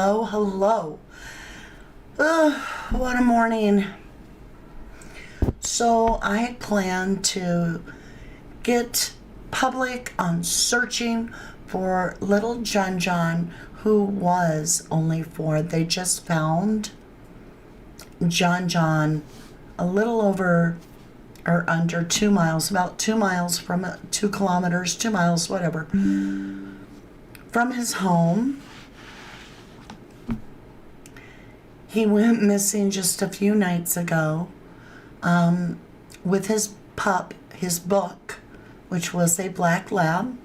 Oh, hello. What a morning. So I had planned to get public on searching for little John, who was only 4. They just found John a little over or under 2 miles, about 2 miles from 2 kilometers, 2 miles, whatever, from his home. He went missing just a few nights ago with his pup, his book, which was a black lab.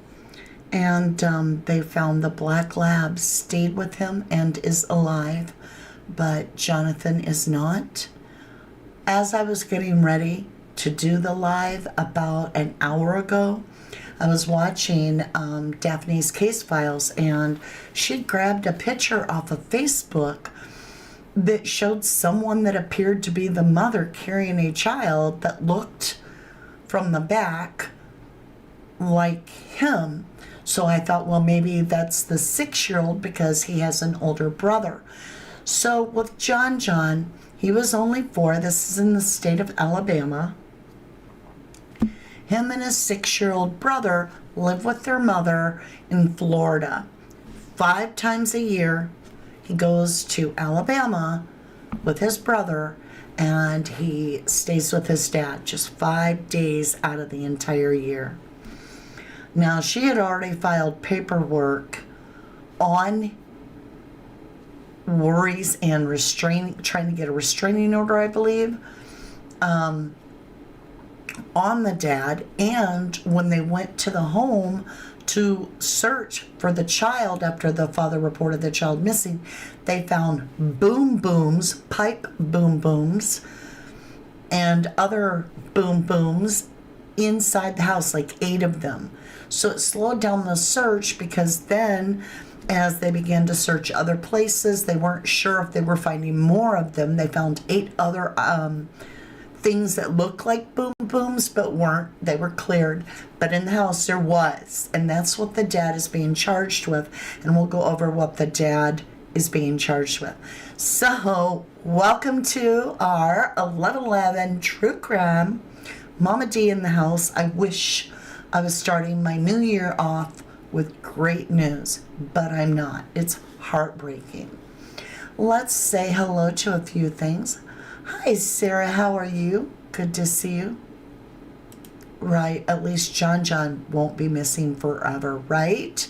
And they found the black lab stayed with him and is alive, but Johnathan is not. As I was getting ready to do the live about an hour ago, I was watching Daphne's case files, and she grabbed a picture off of Facebook that showed someone that appeared to be the mother carrying a child that looked from the back like him. So I thought, well, maybe that's the 6-year-old because he has an older brother. So with John, he was only 4. This is in the state of Alabama. Him and his 6-year-old brother live with their mother in Florida. 5 times a year, he goes to Alabama with his brother, and he stays with his dad just 5 days out of the entire year. Now, she had already filed paperwork on worries and trying to get a restraining order, I believe, on the dad. And when they went to the home to search for the child after the father reported the child missing, they found pipe boom booms, and other boom booms inside the house, like 8 of them. So it slowed down the search, because then as they began to search other places, they weren't sure if they were finding more of them. They found 8 other things that looked like boom booms but weren't. They were cleared, but in the house there was, and that's what the dad is being charged with. And we'll go over what the dad is being charged with. So welcome to our 1111 True Crime. Mama D in the house. I wish I was starting my new year off with great news, but I'm not. It's heartbreaking. Let's say hello to a few things. Hi, Sarah. How are you? Good to see you. Right. At least John won't be missing forever, right?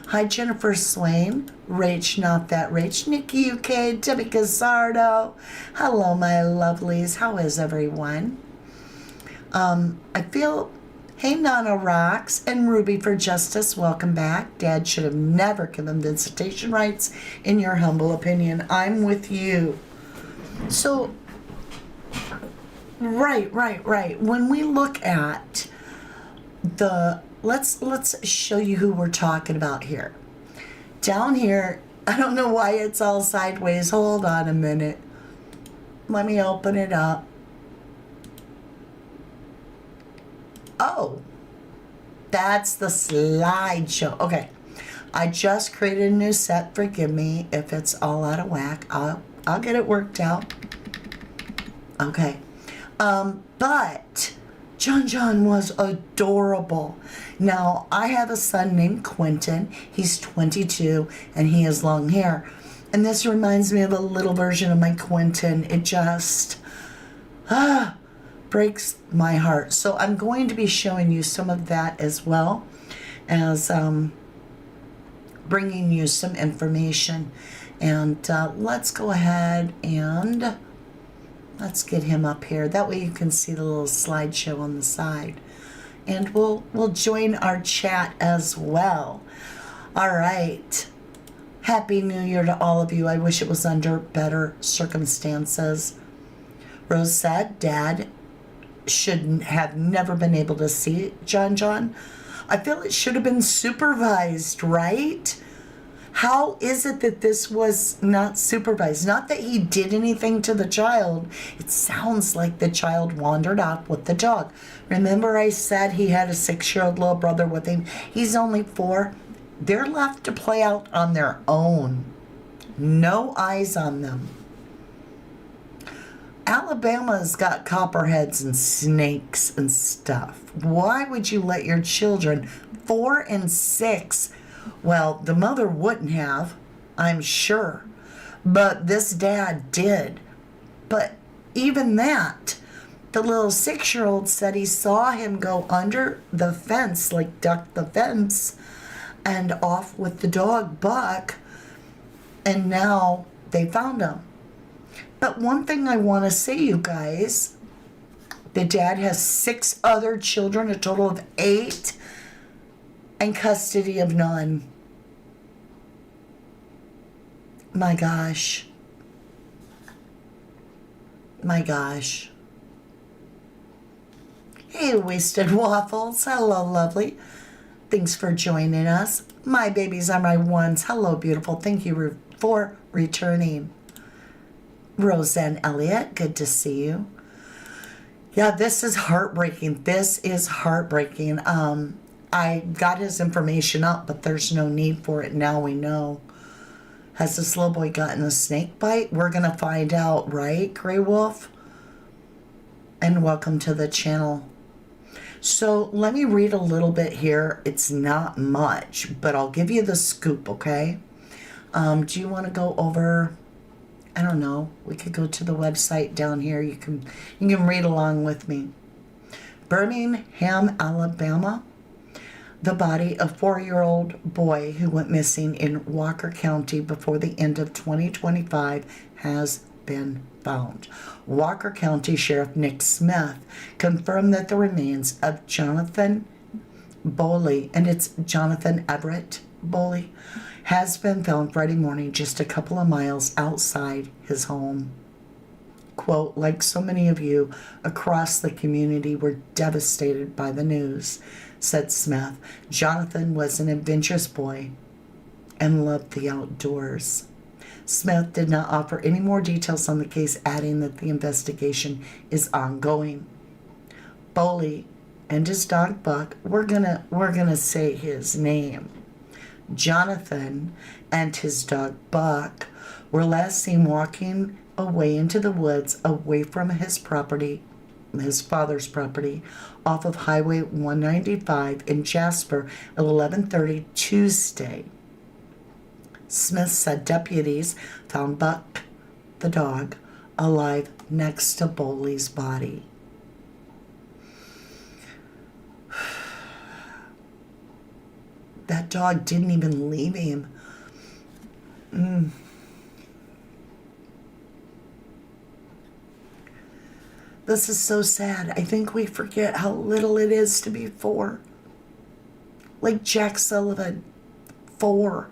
Hi, Jennifer Swain. Rach, not that Rach. Nikki UK. Debbie Gazzardo. Hello, my lovelies. How is everyone? I feel... Hey, Nana Rocks and Ruby for Justice, welcome back. Dad should have never given visitation rights, in your humble opinion. I'm with you. So, right. When we look at the, let's show you who we're talking about here. Down here, I don't know why it's all sideways. Hold on a minute. Let me open it up. Oh, that's the slideshow. Okay, I just created a new set. Forgive me if it's all out of whack. I'll get it worked out. Okay, but John was adorable. Now, I have a son named Quentin. He's 22, and he has long hair. And this reminds me of a little version of my Quentin. It just... breaks my heart. So I'm going to be showing you some of that, as well as bringing you some information. And let's go ahead and let's get him up here. That way you can see the little slideshow on the side, and we'll join our chat as well. All right. Happy New Year to all of you. I wish it was under better circumstances. Rose said, Dad should have never been able to see John. I feel it should have been supervised, right? How is it that this was not supervised? Not that he did anything to the child. It sounds like the child wandered off with the dog. Remember I said he had a 6-year-old little brother with him? He's only 4. They're left to play out on their own. No eyes on them. Alabama's got copperheads and snakes and stuff. Why would you let your children, 4 and 6, well, the mother wouldn't have, I'm sure, but this dad did. But even that, the little 6-year-old said he saw him go under the fence, like duck the fence, and off with the dog Buck, and now they found him. But one thing I want to say, you guys, the dad has 6 other children, a total of 8, and custody of none. My gosh. My gosh. Hey, Wasted Waffles. Hello, lovely. Thanks for joining us. My babies are my ones. Hello, beautiful. Thank you for returning. Roseanne Elliott, good to see you. Yeah, this is heartbreaking. This is heartbreaking. I got his information up, but there's no need for it. Now we know. Has this little boy gotten a snake bite? We're going to find out, right, Grey Wolf? And welcome to the channel. So let me read a little bit here. It's not much, but I'll give you the scoop, okay? Do you want to go over... I don't know. We could go to the website down here. You can read along with me. Birmingham, Alabama. The body of 4-year-old boy who went missing in Walker County before the end of 2025 has been found. Walker County Sheriff Nick Smith confirmed that the remains of Johnathan Boley, and it's Johnathan Everett Boley, has been found Friday morning just a couple of miles outside his home. Quote, like so many of you across the community were devastated by the news, said Smith. Johnathan was an adventurous boy and loved the outdoors. Smith did not offer any more details on the case, adding that the investigation is ongoing. Boley and his dog Buck, we're gonna say his name. Johnathan and his dog Buck were last seen walking away into the woods away from his property, his father's property, off of Highway 195 in Jasper at 11:30 Tuesday. Smith said deputies found Buck, the dog, alive next to Boley's body. That dog didn't even leave him. This is so sad. I think we forget how little it is to be 4. Like Jack Sullivan, 4.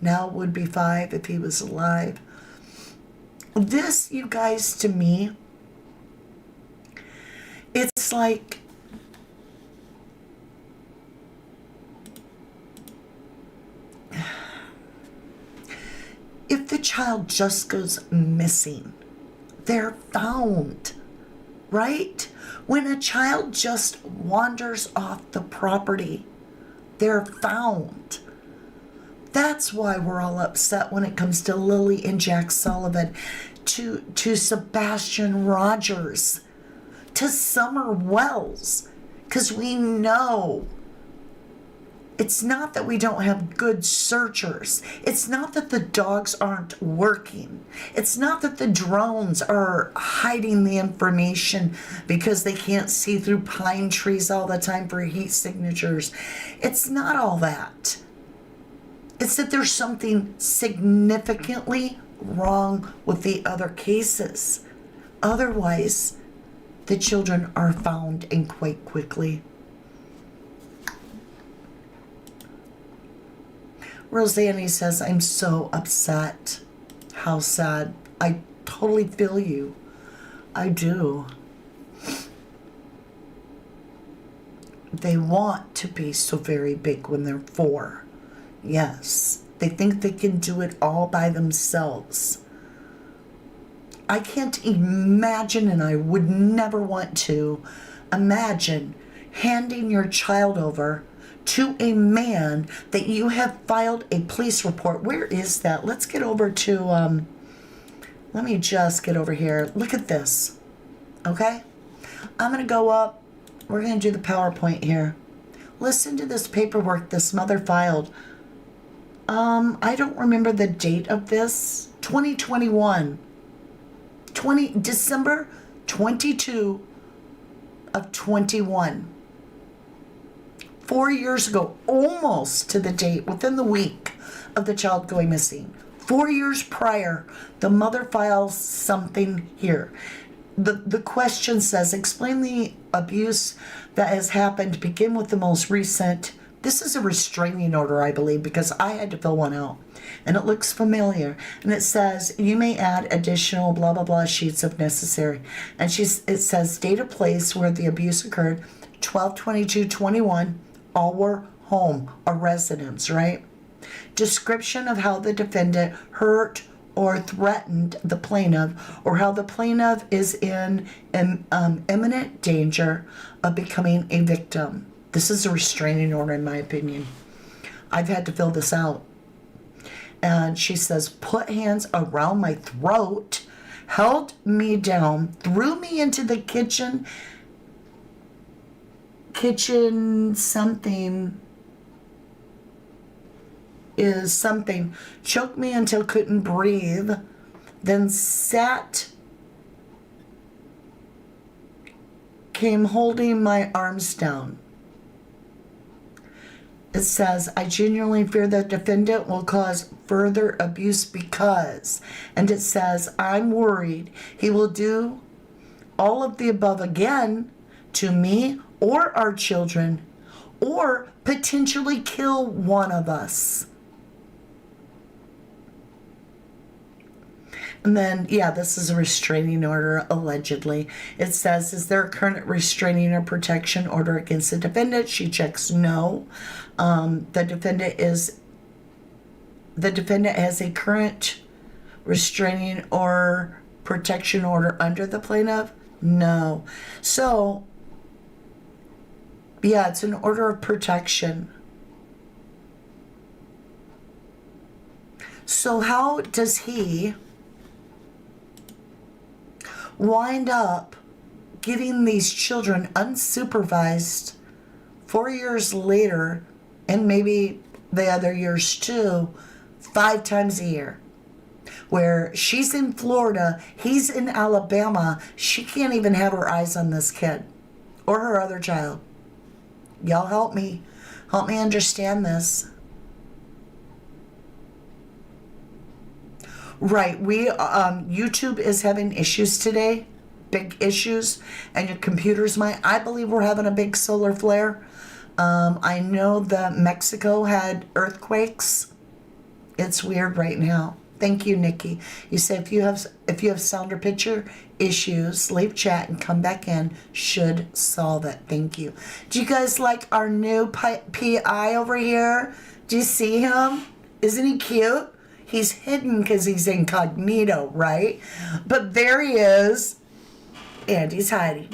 Now would be 5 if he was alive. This, you guys, to me, it's like... if the child just goes missing, they're found, right? When a child just wanders off the property, they're found. That's why we're all upset when it comes to Lily and Jack Sullivan, to Sebastian Rogers, to Summer Wells, because we know it's not that we don't have good searchers. It's not that the dogs aren't working. It's not that the drones are hiding the information because they can't see through pine trees all the time for heat signatures. It's not all that. It's that there's something significantly wrong with the other cases. Otherwise, the children are found and quite quickly. Rosanne says, I'm so upset. How sad. I totally feel you. I do. They want to be so very big when they're 4. Yes. They think they can do it all by themselves. I can't imagine, and I would never want to imagine handing your child over to a man that you have filed a police report. Where is that? Let's get over to, let me just get over here. Look at this, okay? I'm going to go up. We're going to do the PowerPoint here. Listen to this paperwork this mother filed. I don't remember the date of this. 2021. December 22 of 21. 4 years ago, almost to the date, within the week of the child going missing. 4 years prior, the mother files something here. The question says, explain the abuse that has happened. Begin with the most recent. This is a restraining order, I believe, because I had to fill one out. And it looks familiar. And it says, you may add additional blah, blah, blah sheets if necessary. And it says, date of place where the abuse occurred, 12/22/21. All were home or residence, right? Description of how the defendant hurt or threatened the plaintiff, or how the plaintiff is in imminent danger of becoming a victim. This is a restraining order, in my opinion. I've had to fill this out. And she says, put hands around my throat, held me down, threw me into the kitchen something is something, choked me until couldn't breathe, then came holding my arms down. It says, I genuinely fear the defendant will cause further abuse because, and it says, I'm worried he will do all of the above again to me or our children, or potentially kill one of us. And then, yeah, this is a restraining order, allegedly. It says, is there a current restraining or protection order against the defendant? She checks no. The defendant has a current restraining or protection order under the plaintiff? No. So, yeah, it's an order of protection. So how does he wind up getting these children unsupervised 4 years later, and maybe the other years too, 5 times a year? Where she's in Florida, he's in Alabama, she can't even have her eyes on this kid or her other child. Y'all help me understand this. Right, YouTube is having issues today, big issues, and your computers might. I believe we're having a big solar flare. I know that Mexico had earthquakes. It's weird right now. Thank you, Nikki. You say if you have sound or picture issues, leave chat and come back in. Should solve it. Thank you. Do you guys like our new PI over here? Do you see him? Isn't he cute? He's hidden because he's incognito, right? But there he is. And he's hiding.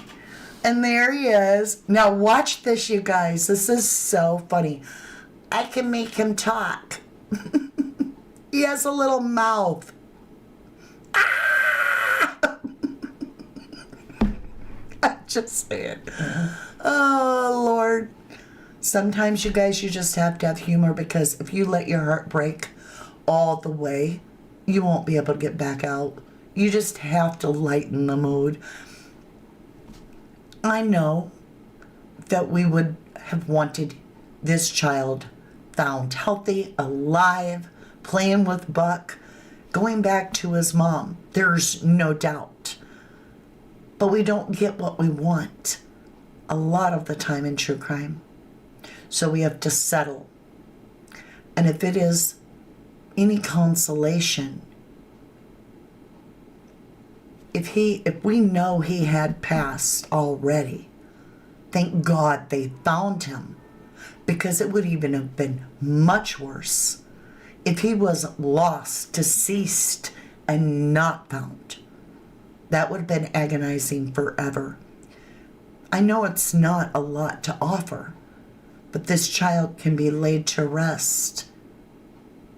And there he is. Now watch this, you guys. This is so funny. I can make him talk. He has a little mouth. Ah! I'm just saying. Oh, Lord. Sometimes, you guys, you just have to have humor, because if you let your heart break all the way, you won't be able to get back out. You just have to lighten the mood. I know that we would have wanted this child found healthy, alive, playing with Buck, going back to his mom. There's no doubt. But we don't get what we want a lot of the time in true crime. So we have to settle. And if it is any consolation, if we know he had passed already, thank God they found him, because it would even have been much worse if he was lost, deceased, and not found. That would have been agonizing forever. I know it's not a lot to offer, but this child can be laid to rest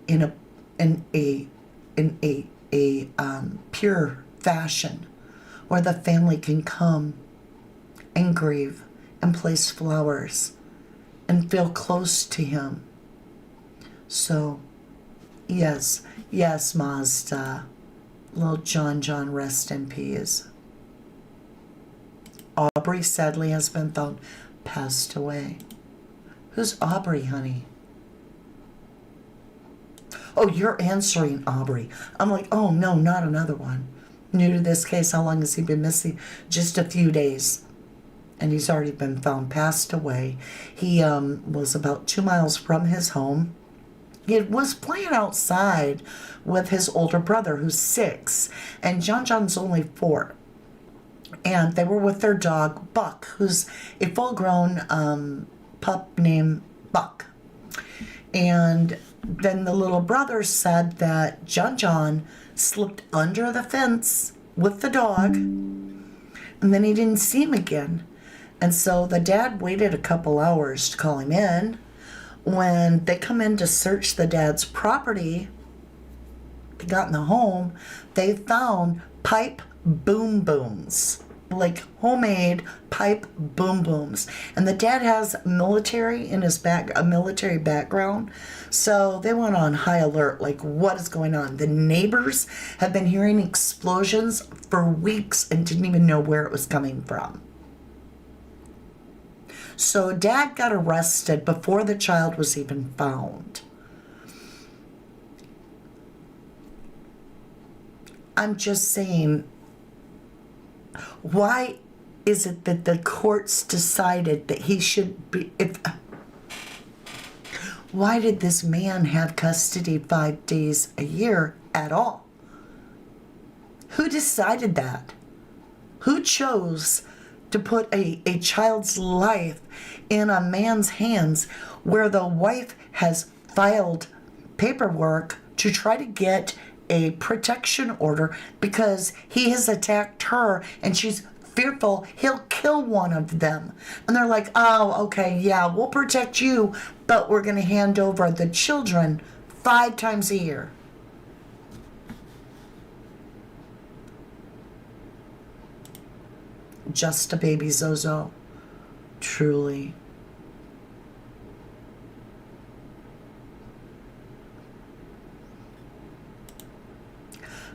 in a pure fashion, where the family can come and grieve and place flowers and feel close to him. So, yes, Mazda, little John, rest in peace. Aubrey sadly has been found passed away. Who's Aubrey, honey? Oh, you're answering Aubrey. I'm like, oh no, not another one. New to this case, how long has he been missing? Just a few days. And he's already been found passed away. He was about 2 miles from his home. He was playing outside with his older brother, who's 6, and John's only 4. And they were with their dog, Buck, who's a full-grown pup named Buck. And then the little brother said that John slipped under the fence with the dog, and then he didn't see him again. And so the dad waited a couple hours to call him in. When they come in to search the dad's property, they got in the home, they found pipe boom booms, like homemade pipe boom booms. And the dad has military in his back, a military background. So they went on high alert, like, what is going on? The neighbors have been hearing explosions for weeks and didn't even know where it was coming from. So dad got arrested before the child was even found. I'm just saying, why is it that the courts decided that he should be... Why did this man have custody 5 days a year at all? Who decided that? Who chose to put a child's life in a man's hands where the wife has filed paperwork to try to get a protection order because he has attacked her and she's fearful he'll kill one of them? And they're like, oh, okay, yeah, we'll protect you, but we're going to hand over the children 5 times a year. Just a baby Zozo. Truly.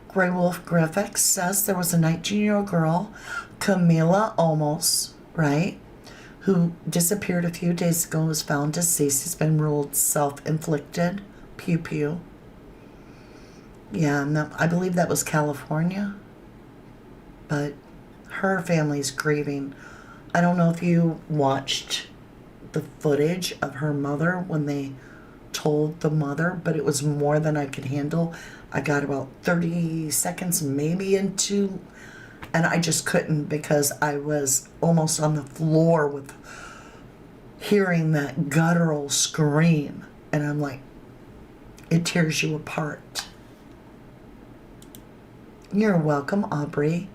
Grey Wolf Graphics says there was a 19-year-old girl, Camila Olmos, right, who disappeared a few days ago and was found deceased. Has been ruled self-inflicted. Pew pew. Yeah, no, I believe that was California. But her family's grieving. I don't know if you watched the footage of her mother when they told the mother, but it was more than I could handle. I got about 30 seconds maybe into, and I just couldn't because I was almost on the floor with hearing that guttural scream. And I'm like, it tears you apart. You're welcome, Aubrey.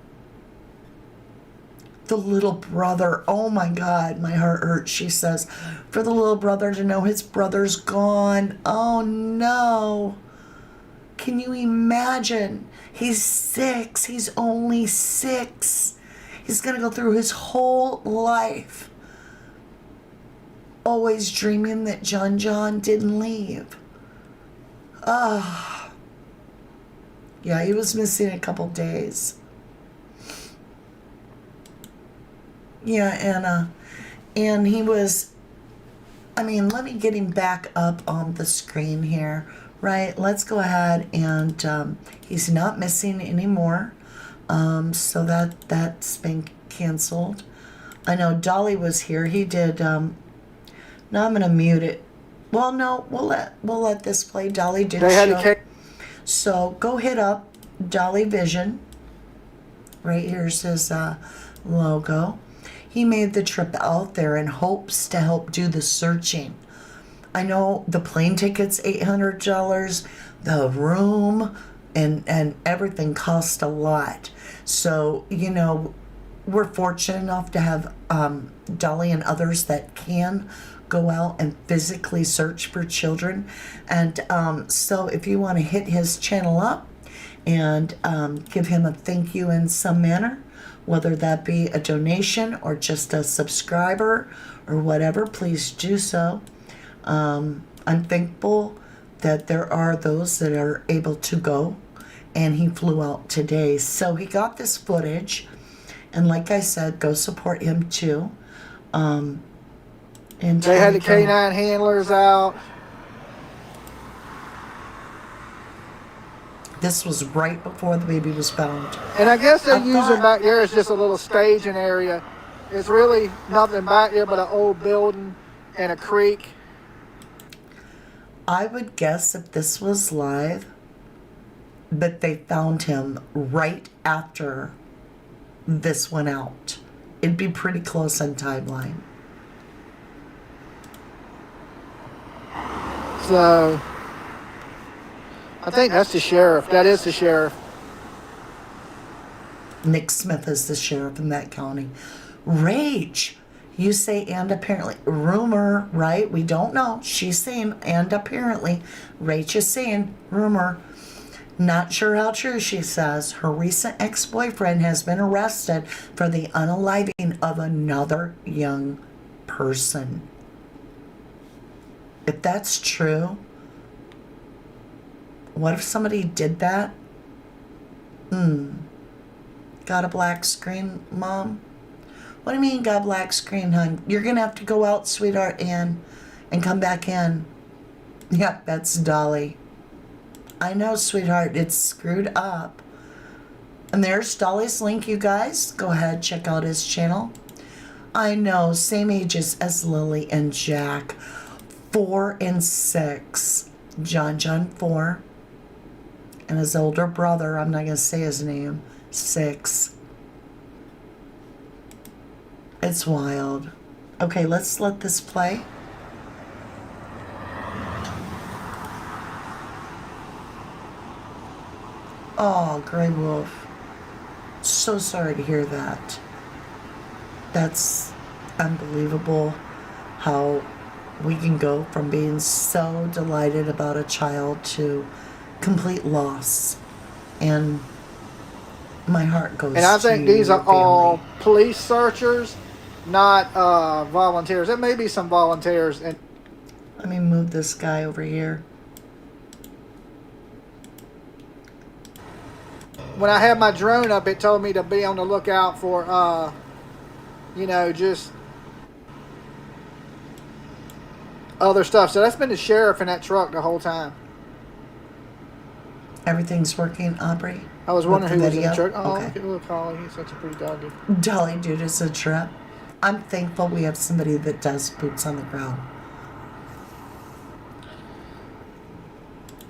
The little brother, oh my God, my heart hurts, she says. For the little brother to know his brother's gone. Oh no. Can you imagine? He's 6. He's only 6. He's going to go through his whole life always dreaming that John didn't leave. Ah. Yeah, he was missing a couple days. Yeah, and he was, I mean, let me get him back up on the screen here, right? Let's go ahead and he's not missing anymore. So that's been canceled. I know Dolly was here. He did, now I'm going to mute it. Well, no, we'll let this play. Dolly did show. So go hit up Dolly Vision. Right here's his logo. He made the trip out there in hopes to help do the searching. I know the plane ticket's $800, the room and everything cost a lot. So, you know, we're fortunate enough to have Dolly and others that can go out and physically search for children. And so if you want to hit his channel up and give him a thank you in some manner, whether that be a donation or just a subscriber or whatever, please do so. I'm thankful that there are those that are able to go, and he flew out today. So he got this footage, and like I said, go support him too. And they had the canine handlers out. This was right before the baby was found. And I guess they use it back there as just a little staging area. It's really nothing back there but an old building and a creek. I would guess if this was live, but they found him right after this went out. It'd be pretty close on timeline. So, I think that's the sheriff. That is the sheriff. Nick Smith is the sheriff in that county. Rach, you say and apparently. Rumor, right? We don't know. She's saying and apparently. Rach is saying rumor. Not sure how true, she says. Her recent ex-boyfriend has been arrested for the unaliving of another young person. If that's true, what if somebody did that? Got a black screen, Mom? What do you mean got a black screen, hon? You're going to have to go out, sweetheart, and come back in. Yep, that's Dolly. I know, sweetheart, it's screwed up. And there's Dolly's link, you guys. Go ahead, check out his channel. I know, same ages as Lily and Jack. 4 and 6. John 4. And his older brother, I'm not going to say his name, 6. It's wild. Okay, let's let this play. Oh, Gray Wolf. So sorry to hear that. That's unbelievable how we can go from being so delighted about a child to complete loss. And my heart goes to and I think these are family. all police searchers, not volunteers. There may be some volunteers. And let me move this guy over here. when I had my drone up, it told me to be on the lookout for, you know, just other stuff. So that's been the sheriff in that truck the whole time. Everything's working, Aubrey? I was wondering who was in the video? truck. Oh, Okay. look at little Collie. He's such a pretty doggy. Dolly dude is a trip. I'm thankful we have somebody that does boots on the ground.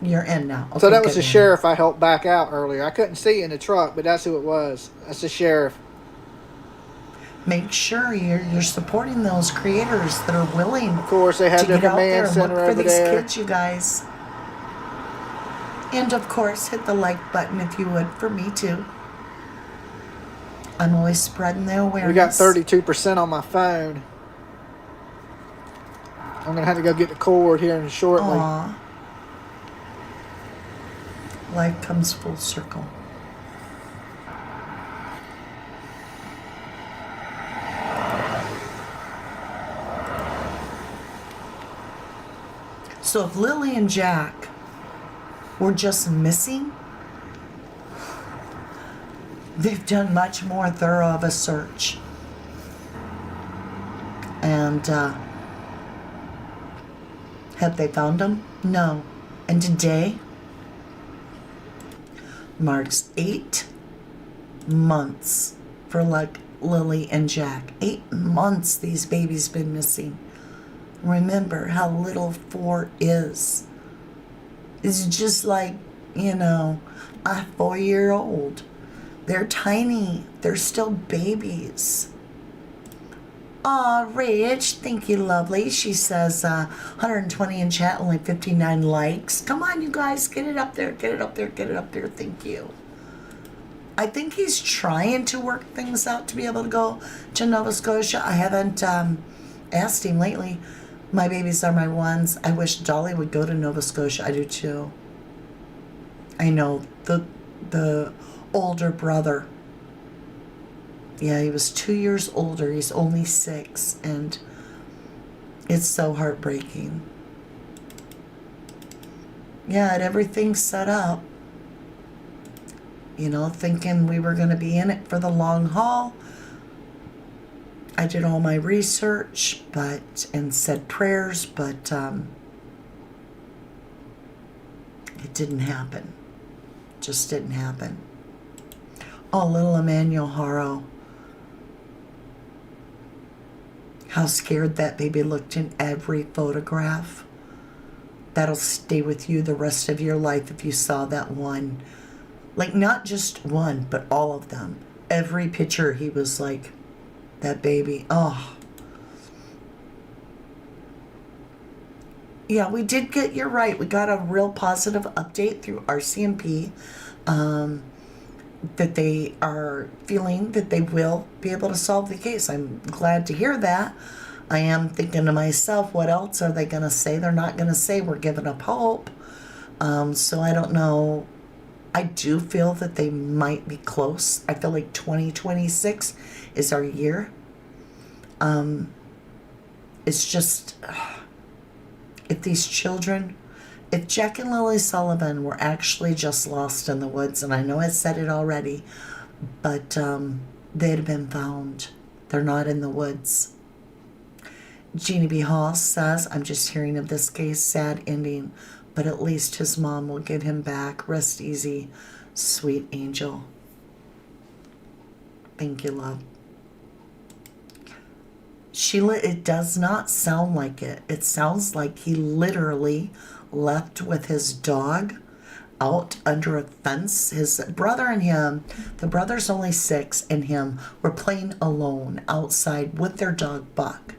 You're in now. Okay, So that was the good. sheriff I helped back out earlier. I couldn't see in the truck, but that's who it was. That's the sheriff. Make sure you're supporting those creators that are willing Of course, they have to their get out there command and look center for over these there. kids, you guys. And of course, hit the like button if you would for me too. I'm always spreading the awareness. We got 32% on my phone. I'm going to have to go get the cord here shortly. Aww. Life comes full circle. So if Lily and Jack were just missing, they've done much more thorough of a search. And have they found them? No. And today marks 8 months for like Lily and Jack. 8 months these babies been missing. Remember how little 4 is. It's just like, you know, a 4-year-old. They're tiny. They're still babies. Aw, Rich, thank you, lovely. She says 120 in chat, only 59 likes. Come on, you guys, get it up there, get it up there, get it up there. Thank you. I think he's trying to work things out to be able to go to Nova Scotia. I haven't asked him lately, My babies are my ones. I wish Dolly would go to Nova Scotia. I do too. I know the older brother. Yeah, he was 2 years older. He's only 6, and it's so heartbreaking. Yeah, had everything set up. You know, thinking we were going to be in it for the long haul. I did all my research, and said prayers, but it didn't happen. Just didn't happen. Oh, little Emmanuel Haro. How scared that baby looked in every photograph. That'll stay with you the rest of your life if you saw that one. Like, not just one, but all of them. Every picture, he was like, that baby. Oh. Yeah, we did get, you're right, we got a real positive update through RCMP that they are feeling that they will be able to solve the case. I'm glad to hear that. I am thinking to myself, what else are they going to say? They're not going to say we're giving up hope. So I don't know. I do feel that they might be close. I feel like 2026 is our year. It's just, if these children, if Jack and Lily Sullivan were actually just lost in the woods, and I know I said it already, but they'd have been found. They're not in the woods. Jeannie B. Hall says, I'm just hearing of this case, sad ending, but at least his mom will get him back. Rest easy, sweet angel. Thank you, love. Sheila, it does not sound like it. It sounds like he literally left with his dog out under a fence. His brother and him, the brother's only 6, and him were playing alone outside with their dog Buck.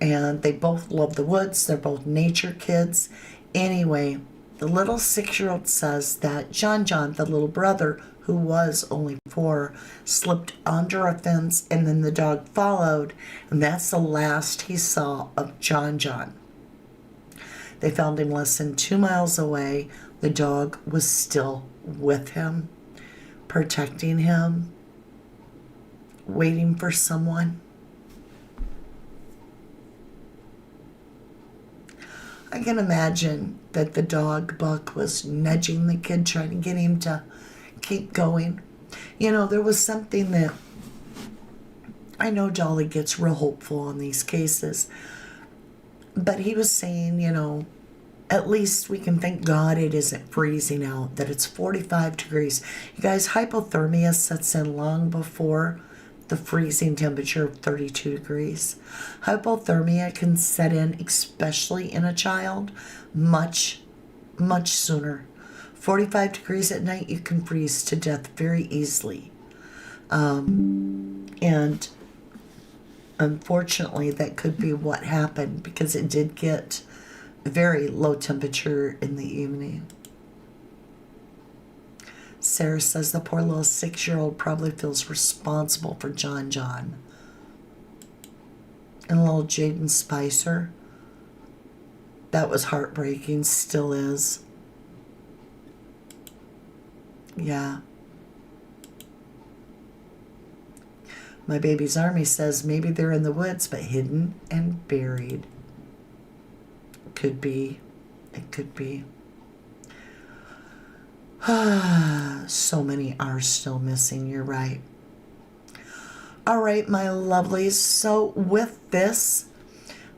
And they both love the woods. They're both nature kids. Anyway, the little 6-year-old says that John, the little brother, who was only 4, slipped under a fence, and then the dog followed, and that's the last he saw of John. They found him less than 2 miles away. The dog was still with him, protecting him, waiting for someone. I can imagine that the dog, Buck, was nudging the kid, trying to get him to keep going. You know, there was something that, I know Dolly gets real hopeful on these cases, but he was saying, you know, at least we can thank God it isn't freezing out, that it's 45 degrees. You guys, hypothermia sets in long before the freezing temperature of 32 degrees. Hypothermia can set in, especially in a child, much, much sooner. 45 degrees at night, you can freeze to death very easily. And unfortunately, that could be what happened, because it did get very low temperature in the evening. Sarah says the poor little 6-year-old probably feels responsible for John. And little Jaden Spicer, that was heartbreaking, still is. Yeah. My baby's army says maybe they're in the woods, but hidden and buried. Could be. It could be. So many are still missing. You're right. All right, my lovelies. So with this,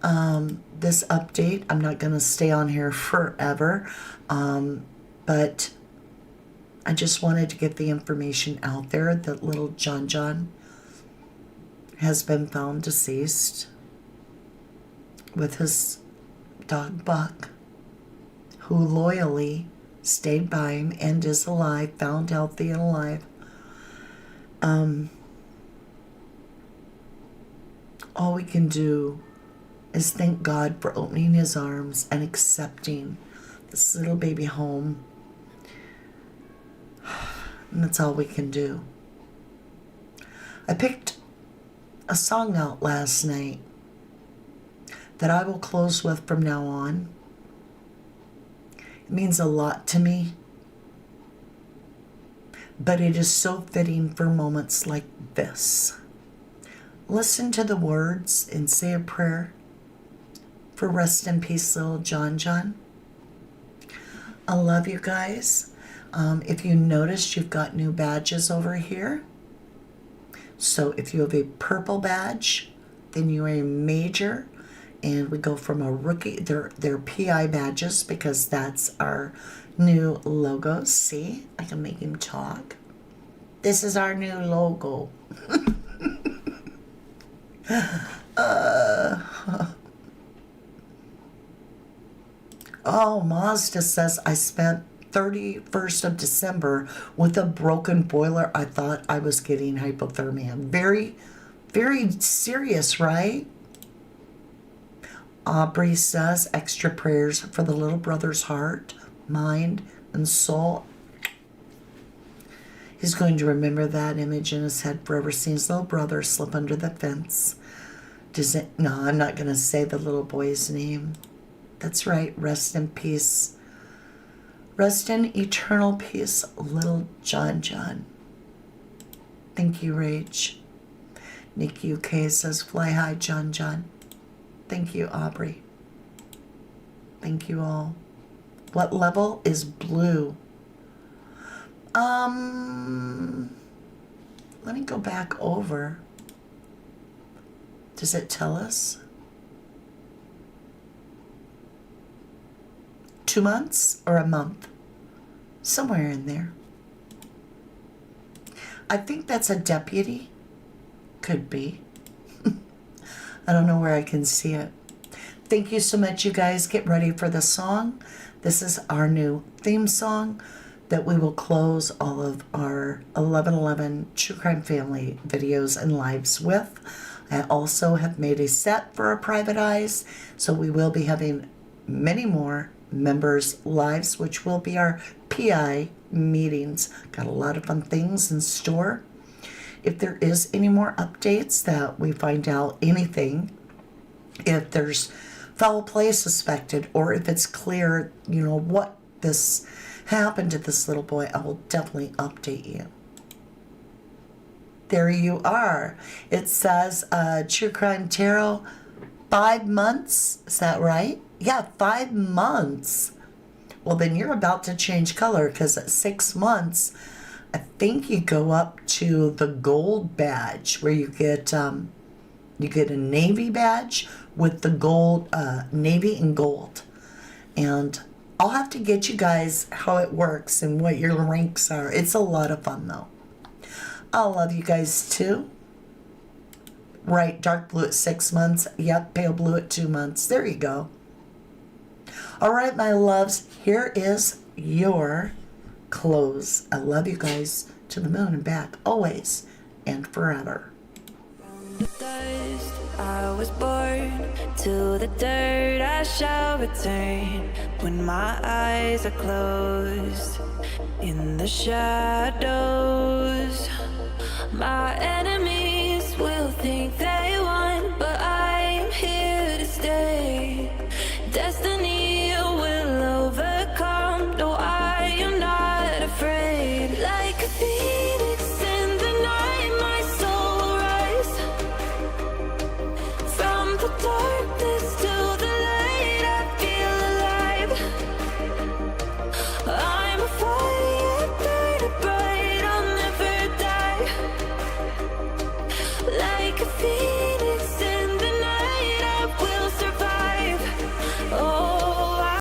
this update, I'm not going to stay on here forever, but I just wanted to get the information out there that little John has been found deceased with his dog Buck, who loyally stayed by him and is alive, found healthy and alive. All we can do is thank God for opening his arms and accepting this little baby home. And that's all we can do. I picked a song out last night that I will close with from now on. It means a lot to me, but it is so fitting for moments like this. Listen to the words and say a prayer for rest in peace, little John. I love you guys. If you noticed, you've got new badges over here. So if you have a purple badge, then you are a major. And we go from a rookie, they're PI badges because that's our new logo. See, I can make him talk. This is our new logo. Oh, Mazda says, I spent 31st of December with a broken boiler. I thought I was getting hypothermia. Very, very serious, right? Aubrey says, extra prayers for the little brother's heart, mind, and soul. He's going to remember that image in his head forever, seeing his little brother slip under the fence. No, I'm not going to say the little boy's name. That's right. Rest in peace. Rest in eternal peace, little John. Thank you, Rach. Nick UK says, fly high, John. Thank you, Aubrey. Thank you all. What level is blue? Let me go back over. Does it tell us? 2 months or a month? Somewhere in there. I think that's a deputy. Could be. I don't know where I can see it. Thank you so much, you guys. Get ready for the song. This is our new theme song that we will close all of our 1111 True Crime Family videos and lives with. I also have made a set for our private eyes, so we will be having many more members lives, which will be our PI meetings. Got a lot of fun things in store. If there is any more updates that we find out anything, if there's foul play suspected, or if it's clear, what this happened to this little boy, I will definitely update you. There you are. It says True Crime Tarot, 5 months. Is that right? Yeah, 5 months. Well, then you're about to change color, because at 6 months, I think you go up to the gold badge, where you get a navy badge with the gold, navy and gold. And I'll have to get you guys how it works and what your ranks are. It's a lot of fun, though. I love you guys, too. Right, dark blue at 6 months. Yep, pale blue at 2 months. There you go. All right, my loves, here is your close. I love you guys to the moon and back, always and forever. From the dust I was born, to the dirt I shall return. When my eyes are closed, in the shadows, my enemy